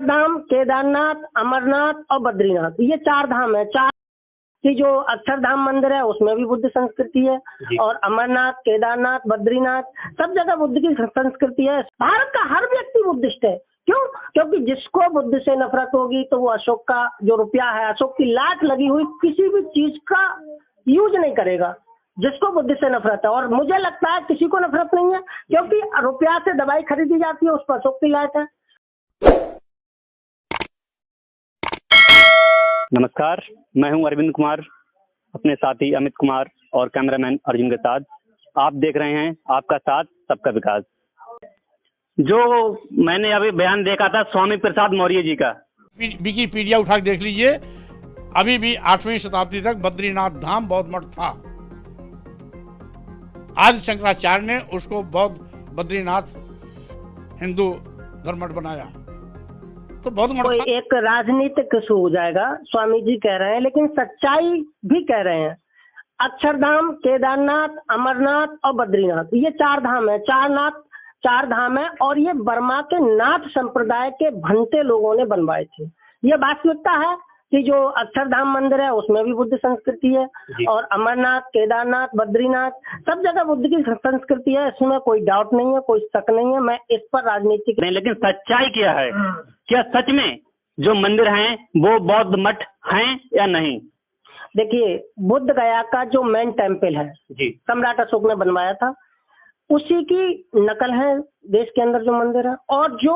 धाम, केदारनाथ, अमरनाथ और बद्रीनाथ, ये 4 धाम है। 4 की जो अक्षरधाम मंदिर है उसमें भी बुद्ध संस्कृति है और अमरनाथ, केदारनाथ, बद्रीनाथ सब जगह बुद्ध की संस्कृति है। भारत का हर व्यक्ति बुद्धिस्ट है। क्यों? क्योंकि जिसको बुद्ध से नफरत होगी तो वो अशोक का जो रुपया है, अशोक की लाट लगी हुई किसी भी चीज का यूज नहीं करेगा, जिसको बुद्ध से नफरत है। और मुझे लगता है किसी को नफरत नहीं है, क्योंकि रुपया से दवाई खरीदी जाती है, उस पर अशोक की लाट है। नमस्कार, मैं हूं अरविंद कुमार, अपने साथी अमित कुमार और कैमरामैन अर्जुन के साथ। आप देख रहे हैं आपका साथ सबका विकास। जो मैंने अभी बयान देखा था स्वामी प्रसाद मौर्य जी का, विकिपीडिया उठा के देख लीजिए। अभी भी 8वीं शताब्दी तक बद्रीनाथ धाम बौद्ध मठ था। आदि शंकराचार्य ने उसको बौद्ध बद्रीनाथ हिंदू धर्म मठ बनाया। तो बौद्ध मठ एक राजनीतिक इशू हो जाएगा, स्वामी जी कह रहे हैं, लेकिन सच्चाई भी कह रहे हैं। अक्षरधाम, केदारनाथ, अमरनाथ और बद्रीनाथ, ये 4 धाम है। 4 धाम है और ये बर्मा के नाथ संप्रदाय के भंते लोगों ने बनवाए थे। ये वास्तविकता है कि जो अक्षरधाम मंदिर है उसमें भी बुद्ध संस्कृति है और अमरनाथ, केदारनाथ, बद्रीनाथ सब जगह बुद्ध की संस्कृति है। इसमें कोई डाउट नहीं है, कोई शक नहीं है। मैं इस पर राजनीतिक नहीं, लेकिन सच्चाई क्या है? क्या सच में जो मंदिर हैं वो बौद्ध मठ हैं या नहीं? देखिए, बुद्ध गया का जो मेन टेम्पल है सम्राट अशोक ने बनवाया था, उसी की नकल है देश के अंदर जो मंदिर है। और जो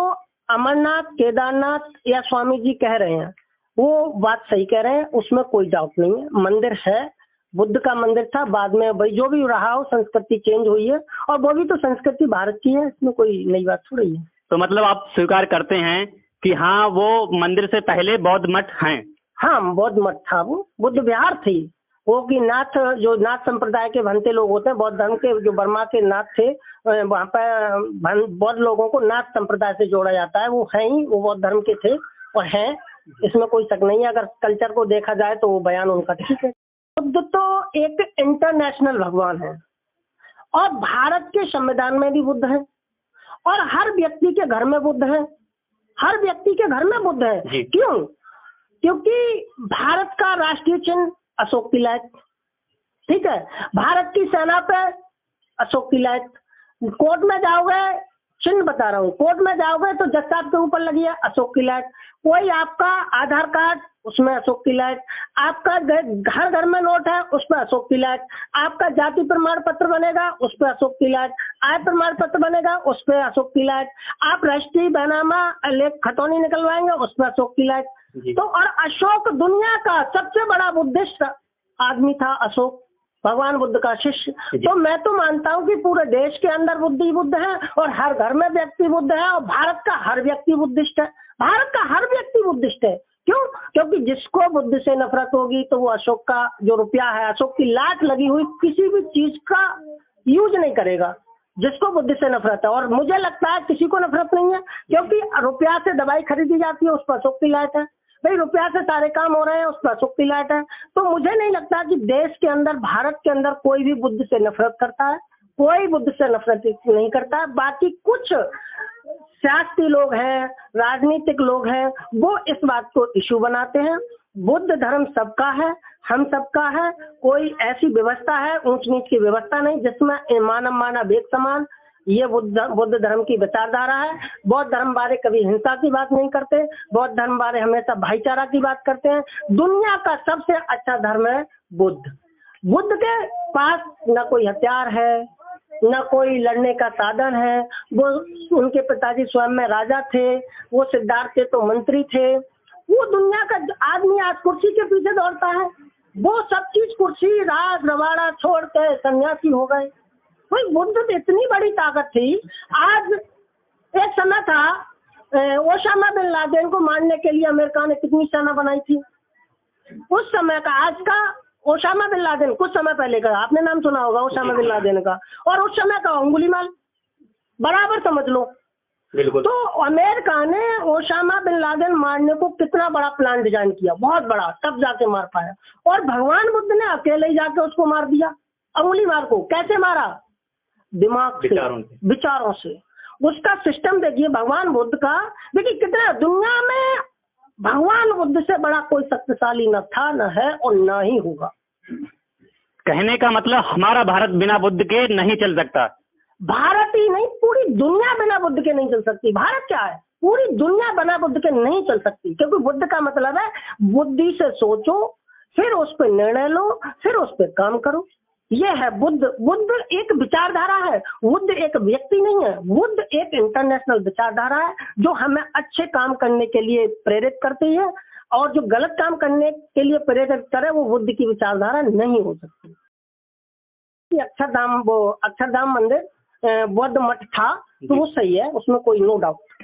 अमरनाथ, केदारनाथ या स्वामी जी कह रहे हैं वो बात सही कह रहे हैं, उसमें कोई डाउट नहीं है। मंदिर है, बुद्ध का मंदिर था, बाद में भाई जो भी रहा हो संस्कृति चेंज हुई है और वो भी तो संस्कृति भारत की है, इसमें कोई नई बात थोड़ी है। तो मतलब आप स्वीकार करते हैं कि हाँ वो मंदिर से पहले बौद्ध मठ हैं? हाँ, बौद्ध मठ था, वो बुद्ध विहार थी। वो कि नाथ संप्रदाय के भंते लोग होते हैं, बौद्ध धर्म के जो बर्मा के नाथ थे, वहाँ पर बौद्ध लोगों को नाथ संप्रदाय से जोड़ा जाता है। वो है ही, वो बौद्ध धर्म के थे और हैं, इसमें कोई शक नहीं है। अगर कल्चर को देखा जाए तो वो बयान उनका ठीक है। बुद्ध तो एक इंटरनेशनल भगवान है और भारत के संविधान में भी बुद्ध है और हर व्यक्ति के घर में बुद्ध है। हर व्यक्ति के घर में बुद्ध है। क्यों? क्योंकि भारत का राष्ट्रीय चिन्ह अशोक की लाट, ठीक है। भारत की सेना पे अशोक की लाट। कोर्ट में जाओगे, चिन्ह बता रहा हूँ, कोर्ट में जाओगे तो जज साहब के ऊपर लगी है अशोक की लाट। कोई आपका आधार कार्ड, उसमें अशोक की लाट। आपका घर में नोट है, उस पर अशोक की लाट। आपका जाति प्रमाण पत्र बनेगा, उस पर अशोक की लाट। आय प्रमाण पत्र बनेगा, उस पर अशोक की लाट। आप राष्ट्रीय बैनामा लेख खतौनी निकलवाएंगे, उस पर अशोक की लाट। तो और अशोक दुनिया का सबसे बड़ा बुद्धिस्ट आदमी था, अशोक भगवान बुद्ध का शिष्य। तो मैं तो मानता हूँ कि पूरे देश के अंदर बुद्ध ही बुद्ध है और हर घर में व्यक्ति बुद्ध है और भारत का हर व्यक्ति बुद्धिस्ट है। भारत का हर व्यक्ति बुद्धिस्ट है। क्यों? क्योंकि जिसको बुद्ध से नफरत होगी तो वो अशोक का जो रुपया है, अशोक की लाट लगी हुई किसी भी चीज का यूज नहीं करेगा, जिसको बुद्ध से नफरत है। और मुझे लगता है किसी को नफरत नहीं है, क्योंकि रुपया से दवाई खरीदी जाती है, उस पर अशोक की लाट है। भाई रुपया से सारे काम हो रहे हैं, उस पर अशोक की लाट है। तो मुझे नहीं लगता कि देश के अंदर, भारत के अंदर कोई भी बुद्ध से नफरत करता है, कोई बुद्ध से नफरत नहीं करता है। बाकी कुछ सियासी लोग हैं, राजनीतिक लोग हैं, वो इस बात को इशू बनाते हैं। बुद्ध धर्म सबका है, हम सबका है। कोई ऐसी व्यवस्था है, ऊंच नीच की व्यवस्था नहीं, जिसमें मानव एक समान। ये बुद्ध धर्म की विचारधारा है। बौद्ध धर्म वाले कभी हिंसा की बात नहीं करते। बौद्ध धर्म वाले हमेशा भाईचारा की बात करते हैं। दुनिया का सबसे अच्छा धर्म है बुद्ध। बुद्ध के पास न कोई हथियार है, न कोई लड़ने का साधन है। वो उनके पिताजी स्वयं में राजा थे, वो सिद्धार्थ के तो मंत्री थे। वो दुनिया का आदमी आज कुर्सी के पीछे दौड़ता है, वो सब चीज कुर्सी राज रवाड़ा छोड़ के सन्यासी हो गए। भाई बुद्ध इतनी बड़ी ताकत थी। आज एक समय था, ओसामा बिन लादेन को मारने के लिए अमेरिका ने कितनी सेना बनाई थी। उस समय का, आज का ओसामा बिन लादेन कुछ समय पहले का, आपने नाम सुना होगा ओसामा बिन लादेन का, और उस समय का अंगुलीमाल, बराबर समझ लो। बिल्कुल। तो अमेरिका ने ओसामा बिन लादेन मारने को कितना बड़ा प्लान डिजाइन किया, बहुत बड़ा, तब जाके मार पाया। और भगवान बुद्ध ने अकेले ही जाके उसको मार दिया, अंगुलीमाल को। कैसे मारा? दिमाग से, विचारों से। उसका सिस्टम देखिए भगवान बुद्ध का। देखिए कितना दुनिया में भगवान बुद्ध से बड़ा कोई शक्तिशाली न था, न है और न ही होगा। कहने का मतलब हमारा भारत बिना बुद्ध के नहीं चल सकता। भारत ही नहीं, पूरी दुनिया बिना बुद्ध के नहीं चल सकती। भारत क्या है, पूरी दुनिया बिना बुद्ध के नहीं चल सकती, क्योंकि बुद्ध का मतलब है बुद्धि से सोचो, फिर उस पर निर्णय लो, फिर उस पर काम करो। ये है बुद्ध। बुद्ध एक विचारधारा है, बुद्ध एक व्यक्ति नहीं है। बुद्ध एक इंटरनेशनल विचारधारा है जो हमें अच्छे काम करने के लिए प्रेरित करती है, और जो गलत काम करने के लिए प्रेरित करे वो बुद्ध की विचारधारा नहीं हो सकती। अक्षरधाम मंदिर बौद्ध मठ था, तो वो सही है, उसमें कोई नो डाउट।